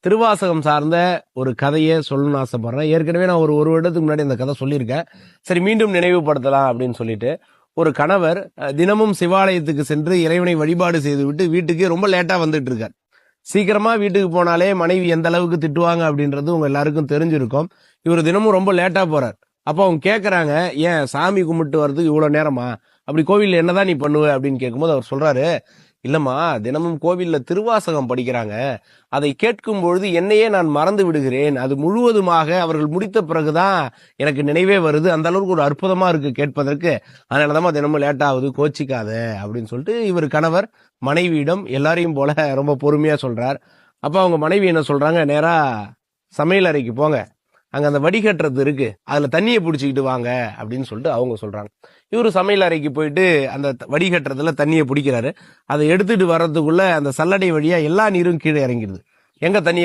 திருவாசகம் சார்ந்த ஒரு கதையை சொல்லணும்னு ஆசைப்படுறேன். ஏற்கனவே நான் ஒரு வருடத்துக்கு முன்னாடி அந்த கதை சொல்லியிருக்கேன். சரி, மீண்டும் நினைவுபடுத்தலாம் அப்படின்னு சொல்லிட்டு, ஒரு கணவர் தினமும் சிவாலயத்துக்கு சென்று இறைவனை வழிபாடு செய்துவிட்டு வீட்டுக்கு ரொம்ப லேட்டா வந்துட்டு இருக்கார். சீக்கிரமா வீட்டுக்கு போனாலே மனைவி எந்த அளவுக்கு திட்டுவாங்க அப்படின்றது உங்க எல்லாருக்கும் தெரிஞ்சிருக்கும். இவர் தினமும் ரொம்ப லேட்டா போறார். அப்போ அவங்க கேட்கறாங்க, ஏன் சாமி கும்பிட்டு வர்றதுக்கு இவ்வளவு நேரமா? அப்படி கோவில்ல என்னதான் நீ பண்ணுவ அப்படின்னு கேட்கும்போது அவர் சொல்றாரு, இல்லம்மா, தினமும் கோவில்ல திருவாசகம் படிக்கிறாங்க. அதை கேட்கும் பொழுது என்னையே நான் மறந்து விடுகிறேன். அது முழுவதுமாக அவர்கள் முடித்த பிறகுதான் எனக்கு நினைவே வருது. அந்த அளவுக்கு ஒரு அற்புதமா இருக்கு கேட்பதற்கு. அதனாலதான் தினமும் லேட் ஆகுது, கோச்சிக்காத அப்படின்னு சொல்லிட்டு இவர் கணவர் மனைவியிடம் எல்லாரையும் போல ரொம்ப பொறுமையா சொல்றார். அப்ப அவங்க மனைவி என்ன சொல்றாங்க, நேரா சமையல் அறைக்கு போங்க, அங்க அந்த வடிகட்டுறது இருக்கு, அதுல தண்ணியை பிடிச்சிக்கிட்டு வாங்க அப்படின்னு சொல்லிட்டு அவங்க சொல்றாங்க. இவரு சமையல் அறைக்கு போயிட்டு அந்த வடிகட்டுறதுல தண்ணியை பிடிக்கிறாரு. அதை எடுத்துட்டு வர்றதுக்குள்ள அந்த சல்லடை வழியா எல்லா நீரும் கீழே இறங்கிடுது. எங்க தண்ணி